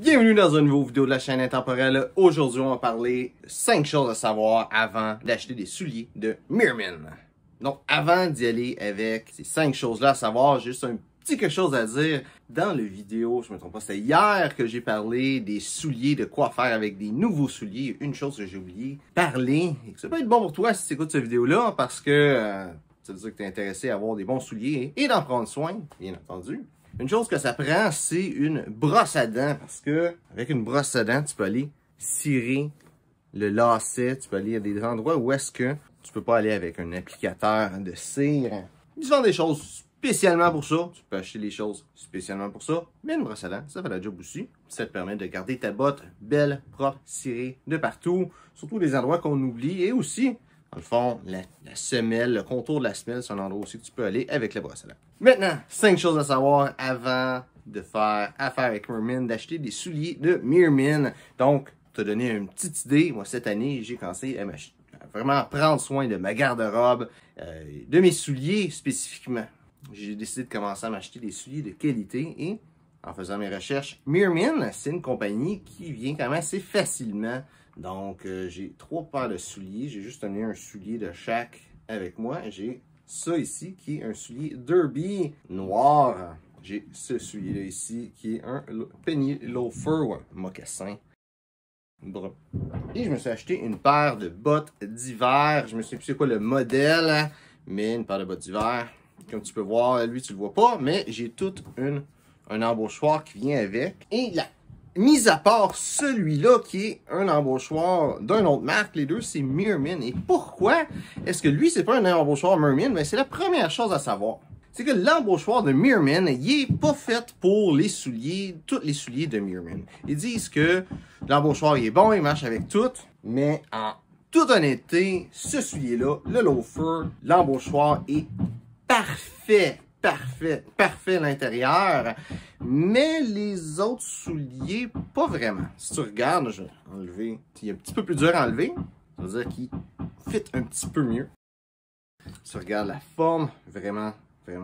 Bienvenue dans une nouvelle vidéo de la chaîne Intemporelle. Aujourd'hui, on va parler 5 choses à savoir avant d'acheter des souliers de Meermin. Donc, avant d'y aller avec ces 5 choses-là à savoir, j'ai juste un petit quelque chose à dire. Dans le vidéo, je me trompe pas, c'est hier que j'ai parlé des souliers, de quoi faire avec des nouveaux souliers. Une chose que j'ai oublié, parler, et que ça peut être bon pour toi si tu écoutes cette vidéo-là, parce que ça veut dire que tu es intéressé à avoir des bons souliers et d'en prendre soin, bien entendu. Une chose que ça prend, c'est une brosse à dents, parce que avec une brosse à dents, tu peux aller cirer le lacet, tu peux aller à des endroits où est-ce que tu peux pas aller avec un applicateur de cire. Ils vendent des choses spécialement pour ça, tu peux acheter des choses spécialement pour ça, mais une brosse à dents, ça fait la job aussi. Ça te permet de garder ta botte belle, propre, cirée de partout, surtout les endroits qu'on oublie, et aussi, dans le fond, la semelle, le contour de la semelle, c'est un endroit aussi que tu peux aller avec la brosse à dents. Maintenant, 5 choses à savoir avant de faire affaire avec Meermin, d'acheter des souliers de Meermin. Donc, te donner une petite idée, moi cette année, j'ai commencé à vraiment prendre soin de ma garde-robe, de mes souliers spécifiquement. J'ai décidé de commencer à m'acheter des souliers de qualité et en faisant mes recherches, Meermin, c'est une compagnie qui vient quand même assez facilement. Donc, j'ai 3 paires de souliers. J'ai juste amené un soulier de chaque avec moi. J'ai ça ici qui est un soulier derby noir. J'ai ce soulier-là ici qui est un penny loafer ou un mocassin brun. Et je me suis acheté une paire de bottes d'hiver. Je me souviens plus c'est quoi le modèle, mais une paire de bottes d'hiver. Comme tu peux voir, lui tu le vois pas, mais j'ai toute un embauchoir qui vient avec. Et là, mis à part celui-là qui est un embauchoir d'une autre marque, les deux c'est Meermin. Et pourquoi est-ce que lui c'est pas un embauchoir Meermin? Ben, c'est la première chose à savoir. C'est que l'embauchoir de Meermin, il est pas fait pour les souliers, tous les souliers de Meermin. Ils disent que l'embauchoir il est bon, il marche avec tout, mais en toute honnêteté, ce soulier-là, le loafer, l'embauchoir est parfait à l'intérieur, mais les autres souliers, pas vraiment. Si tu regardes, je vais enlever, il est un petit peu plus dur à enlever, ça veut dire qu'il fit un petit peu mieux. Si tu regardes la forme, vraiment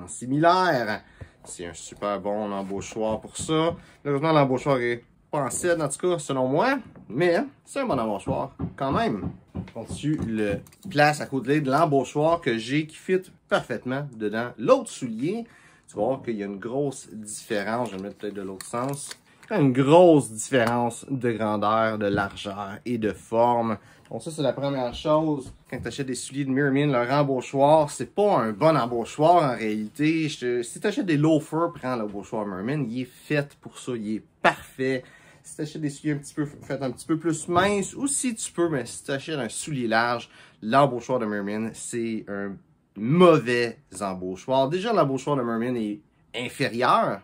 similaire. C'est un super bon embauchoir pour ça. Heureusement, l'embauchoir est pas en cèdre, en tout cas, selon moi, mais c'est un bon embauchoir quand même. On-dessus le place à côté de l'embauchoir que j'ai qui fit parfaitement dedans l'autre soulier. Tu vas voir qu'il y a une grosse différence. Je vais le mettre peut-être de l'autre sens. Une grosse différence de grandeur, de largeur et de forme. Donc ça, c'est la première chose. Quand tu achètes des souliers de Meermin, leur embauchoir, c'est pas un bon embauchoir en réalité. Si tu achètes des loafers, prends l'embauchoir Meermin. Il est fait pour ça, il est parfait. Si tu achètes des souliers faits un petit peu plus minces, ou si tu peux, mais si tu achètes un soulier large, l'embauchoir de Meermin, c'est un mauvais embauchoir. Déjà, l'embauchoir de Meermin est inférieur.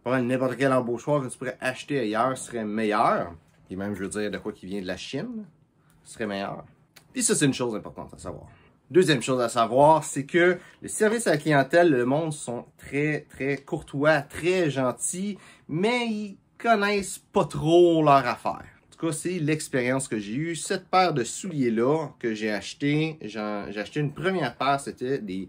N'importe quel embauchoir que tu pourrais acheter ailleurs serait meilleur. Et même, je veux dire, de quoi qui vient de la Chine, serait meilleur. Puis ça, c'est une chose importante à savoir. Deuxième chose à savoir, c'est que le service à la clientèle, le monde sont très courtois, très gentils, mais ils connaissent pas trop leur affaire. En tout cas, c'est l'expérience que j'ai eue. Cette paire de souliers-là que j'ai acheté, j'ai acheté une première paire, c'était des...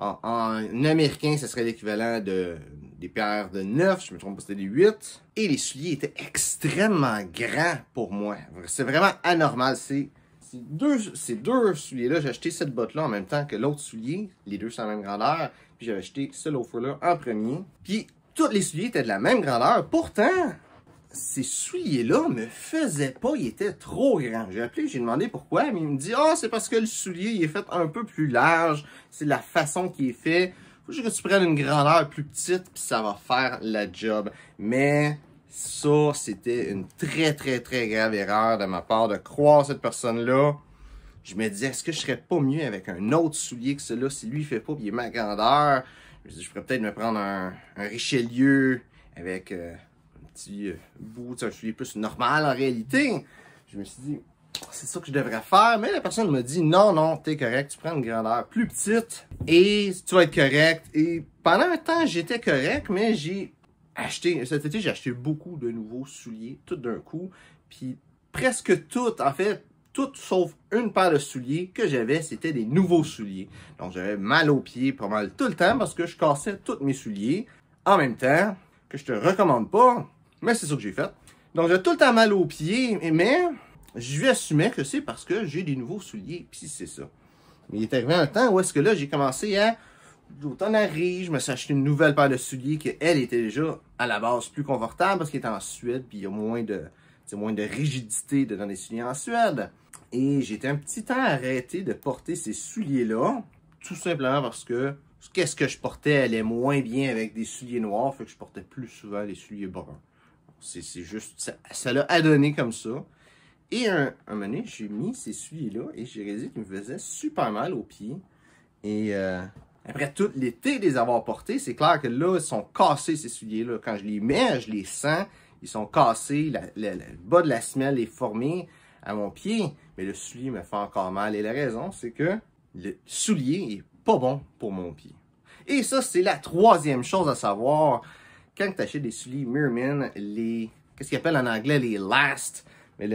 En américain, ce serait l'équivalent des paires de 9, je me trompe pas, c'était des 8. Et les souliers étaient extrêmement grands pour moi. C'est vraiment anormal. Ces deux souliers-là, j'ai acheté cette botte-là en même temps que l'autre soulier. Les deux sont la même grandeur. Puis j'avais acheté ce loafer-là en premier. Puis tous les souliers étaient de la même grandeur. Pourtant, ces souliers-là me faisaient pas, ils étaient trop grands. J'ai appelé, j'ai demandé pourquoi, mais il me dit « Ah, c'est parce que le soulier il est fait un peu plus large, c'est la façon qu'il est fait. Faut juste que tu prennes une grandeur plus petite, puis ça va faire la job. » Mais ça, c'était une très grave erreur de ma part de croire cette personne-là. Je me disais, est-ce que je serais pas mieux avec un autre soulier que celui-là, si lui il fait pas, puis il est ma grandeur? Je me dis, je pourrais peut-être me prendre un Richelieu avec... petit bout, un soulier plus normal en réalité. Je me suis dit, c'est ça que je devrais faire. Mais la personne m'a dit, non, t'es correct. Tu prends une grandeur plus petite et tu vas être correct. Et pendant un temps, j'étais correct, mais cet été, j'ai acheté beaucoup de nouveaux souliers, tout d'un coup. Puis presque tout, en fait, tout sauf une paire de souliers que j'avais, c'était des nouveaux souliers. Donc j'avais mal aux pieds pas mal tout le temps parce que je cassais tous mes souliers. En même temps, que je te recommande pas, mais c'est ça que j'ai fait. Donc, j'ai tout le temps mal aux pieds, mais je lui assumais que c'est parce que j'ai des nouveaux souliers, puis c'est ça. Mais il est arrivé un temps où est-ce que là, j'ai commencé à... L'automne arrive, je me suis acheté une nouvelle paire de souliers qui, elle, était déjà, à la base, plus confortable parce qu'elle est en Suède, puis il y a moins de rigidité dans les souliers en Suède. Et j'ai été un petit temps arrêté de porter ces souliers-là, tout simplement parce que qu'est-ce que je portais allait moins bien avec des souliers noirs, fait que je portais plus souvent les souliers bruns. C'est juste, ça l'a adonné comme ça. Et un moment donné, j'ai mis ces souliers-là et j'ai réalisé qu'ils me faisaient super mal aux pieds. Et après tout l'été de les avoir portés, c'est clair que là, ils sont cassés ces souliers-là. Quand je les mets, je les sens, ils sont cassés, le bas de la semelle est formé à mon pied, mais le soulier me fait encore mal. Et la raison, c'est que le soulier est pas bon pour mon pied. Et ça, c'est la troisième chose à savoir. Quand tu achètes des souliers Mirmin, qu'est-ce qu'ils appellent en anglais les last, mais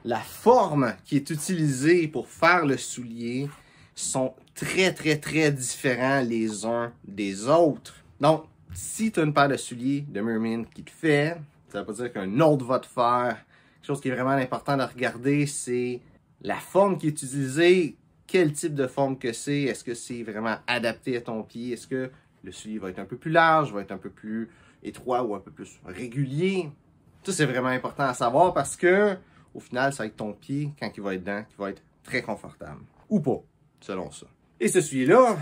la forme qui est utilisée pour faire le soulier sont très, très, très différents les uns des autres. Donc, si tu as une paire de souliers de Mirmin qui te fait, ça veut pas dire qu'un autre va te faire. Quelque chose qui est vraiment important de regarder, c'est la forme qui est utilisée, quel type de forme que c'est, est-ce que c'est vraiment adapté à ton pied, est-ce que le soulier va être un peu plus large, va être un peu plus étroit ou un peu plus régulier. Ça, c'est vraiment important à savoir parce que, au final, ça va être ton pied, quand il va être dedans, qui va être très confortable. Ou pas, selon ça. Et ce soulier-là,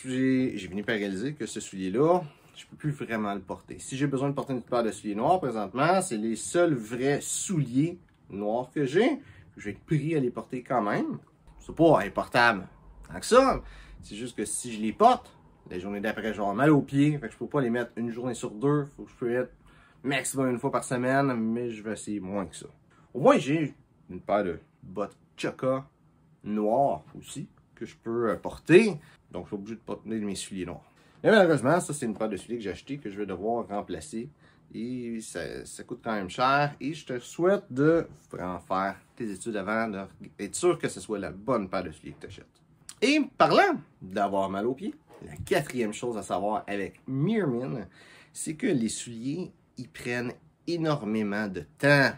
j'ai fini par réaliser que ce soulier-là, je peux plus vraiment le porter. Si j'ai besoin de porter une paire de souliers noirs présentement, c'est les seuls vrais souliers noirs que j'ai. Je vais être pris à les porter quand même. C'est pas importable tant que ça. C'est juste que si je les porte, la journée d'après, je vais avoir mal aux pieds. Fait que je peux pas les mettre une journée sur deux. Faut que je peux les mettre maximum une fois par semaine, mais je vais essayer moins que ça. Au moins, j'ai une paire de bottes Chukka noires aussi que je peux porter. Donc, je suis obligé de porter mes souliers noirs. Mais malheureusement, ça, c'est une paire de souliers que j'ai acheté que je vais devoir remplacer. Et ça coûte quand même cher. Et je te souhaite de vraiment faire tes études avant, d'être sûr que ce soit la bonne paire de souliers que tu achètes. Et parlant d'avoir mal aux pieds, la quatrième chose à savoir avec Mirmin, c'est que les souliers, ils prennent énormément de temps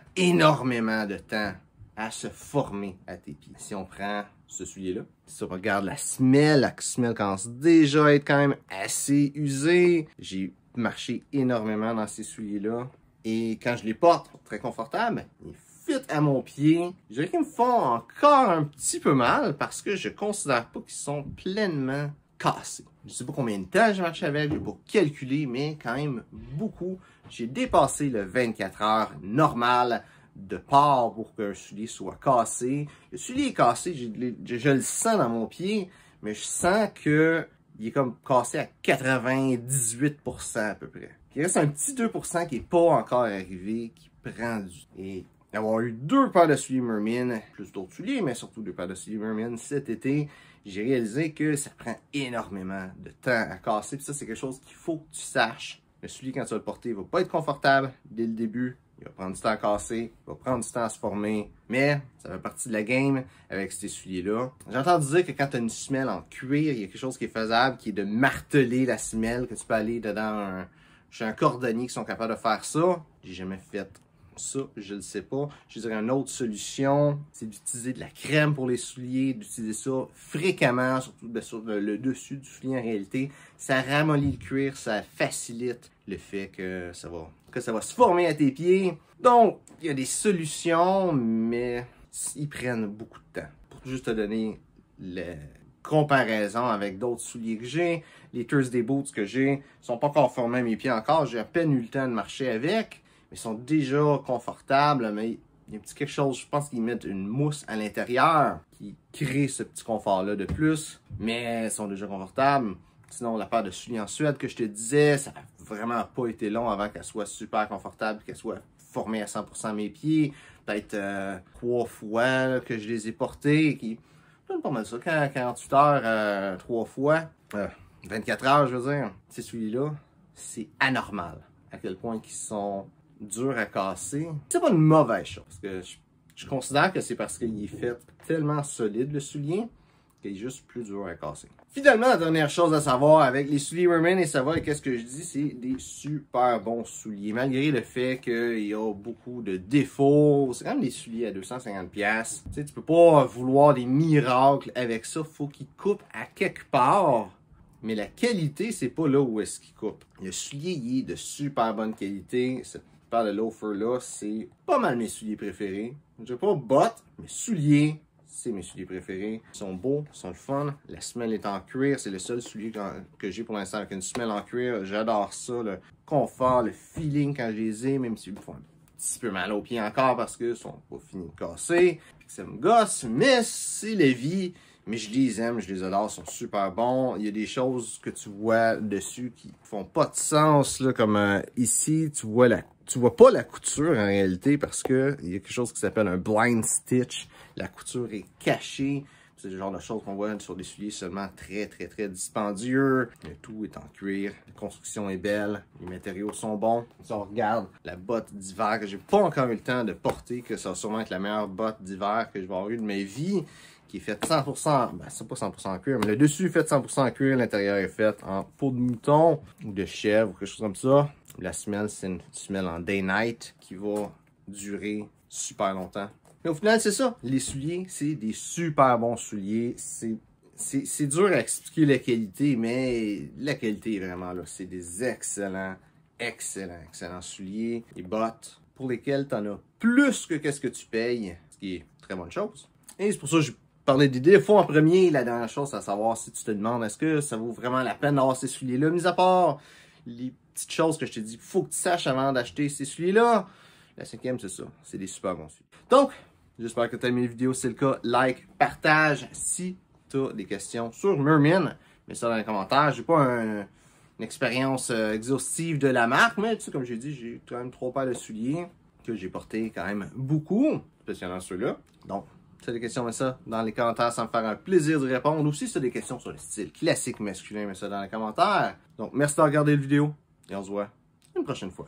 à se former à tes pieds. Si on prend ce soulier-là, si on regarde la semelle commence déjà à être quand même assez usée. J'ai marché énormément dans ces souliers-là. Et quand je les porte, très confortable, ils fit à mon pied. Je dirais qu'ils me font encore un petit peu mal parce que je considère pas qu'ils sont pleinement cassés. Je sais pas combien de temps j'ai marché avec, j'ai pas calculé, mais quand même beaucoup. J'ai dépassé le 24 heures normal de port pour qu'un soulier soit cassé. Le soulier est cassé, je le sens dans mon pied, mais je sens que il est comme cassé à 98% à peu près. Il reste un petit 2% qui est pas encore arrivé, qui prend du... Et avoir eu deux paires de souliers Mirmin, plus d'autres souliers, mais surtout deux paires de souliers Mirmin cet été, j'ai réalisé que ça prend énormément de temps à casser. Puis ça, c'est quelque chose qu'il faut que tu saches. Le soulier, quand tu vas le porter, il va pas être confortable dès le début. Il va prendre du temps à casser, il va prendre du temps à se former, mais ça fait partie de la game avec ces souliers-là. J'ai entendu dire que quand tu as une semelle en cuir, il y a quelque chose qui est faisable, qui est de marteler la semelle, que tu peux aller dedans chez un cordonnier qui sont capables de faire ça. J'ai jamais fait ça, je ne sais pas. Je dirais une autre solution, c'est d'utiliser de la crème pour les souliers, d'utiliser ça fréquemment, surtout sur le dessus du soulier en réalité. Ça ramollit le cuir, ça facilite le fait que ça va se former à tes pieds. Donc, il y a des solutions, mais ils prennent beaucoup de temps. Pour juste te donner la comparaison avec d'autres souliers que j'ai, les Thursday Boots que j'ai sont pas encore formés à mes pieds encore. J'ai à peine eu le temps de marcher avec, mais ils sont déjà confortables. Mais il y a un petit quelque chose, je pense qu'ils mettent une mousse à l'intérieur qui crée ce petit confort-là de plus, mais ils sont déjà confortables. Sinon, la paire de souliers en Suède que je te disais, ça n'a vraiment pas été long avant qu'elle soit super confortable, qu'elle soit formée à 100% à mes pieds. Peut-être 3 fois là, que je les ai portés, qui donnent pas mal ça. 48 heures, 3 fois, 24 heures, je veux dire. Ces souliers-là, c'est anormal à quel point ils sont durs à casser. C'est pas une mauvaise chose, parce que je considère que c'est parce qu'il est fait tellement solide, le soulier, qui est juste plus dur à casser. Finalement, la dernière chose à savoir avec les souliers Mermin et Savoy, qu'est-ce que je dis, c'est des super bons souliers. Malgré le fait qu'il y a beaucoup de défauts, c'est quand même des souliers à 250$. Tu sais, tu peux pas vouloir des miracles avec ça, faut qu'ils coupent à quelque part. Mais la qualité, c'est pas là où est-ce qu'il coupe. Le soulier, il est de super bonne qualité. Cette paire de loafers-là, c'est pas mal mes souliers préférés. Je veux pas bottes, mais souliers, c'est mes souliers préférés. Ils sont beaux, ils sont le fun. La semelle est en cuir. C'est le seul soulier que j'ai pour l'instant avec une semelle en cuir. J'adore ça, le confort, le feeling quand je les ai, même s'ils me font un petit peu mal aux pieds encore parce qu'ils sont pas finis de casser. Ça me gosse, mais c'est la vie. Mais je les aime, je les adore, ils sont super bons. Il y a des choses que tu vois dessus qui font pas de sens, là, comme ici, tu vois pas la couture en réalité parce que il y a quelque chose qui s'appelle un blind stitch. La couture est cachée. C'est le genre de choses qu'on voit sur des souliers seulement très dispendieux. Le tout est en cuir. La construction est belle. Les matériaux sont bons. Si on regarde la botte d'hiver que j'ai pas encore eu le temps de porter, que ça va sûrement être la meilleure botte d'hiver que je vais avoir eu de ma vie, qui est faite 100%, ben c'est pas 100% en cuir, mais le dessus est fait 100% en cuir, l'intérieur est fait en peau de mouton ou de chèvre ou quelque chose comme ça. La semelle, c'est une semelle en day-night qui va durer super longtemps. Mais au final, c'est ça. Les souliers, c'est des super bons souliers. C'est dur à expliquer la qualité, mais la qualité est vraiment là. C'est des excellents souliers. Des bottes pour lesquelles tu en as plus que qu'est-ce que tu payes, ce qui est une très bonne chose. Et c'est pour ça que je parlais des défauts en premier. La dernière chose, c'est à savoir si tu te demandes est-ce que ça vaut vraiment la peine d'avoir ces souliers-là, mis à part les petites choses que je te dis, faut que tu saches avant d'acheter ces souliers-là. La cinquième, c'est ça. C'est des super bons souliers. Donc, j'espère que tu as aimé la vidéo. Si c'est le cas, like, partage. Si tu as des questions sur Mermin, mets ça dans les commentaires. J'ai pas une expérience exhaustive de la marque, mais tu sais, comme j'ai dit, j'ai quand même 3 paires de souliers que j'ai porté quand même beaucoup, spécialement ceux-là. Donc, si tu as des questions, mets ça dans les commentaires, ça me faire un plaisir de répondre. Ou si tu as des questions sur le style classique masculin, mets ça dans les commentaires. Donc, merci de regarder la vidéo et on se voit une prochaine fois.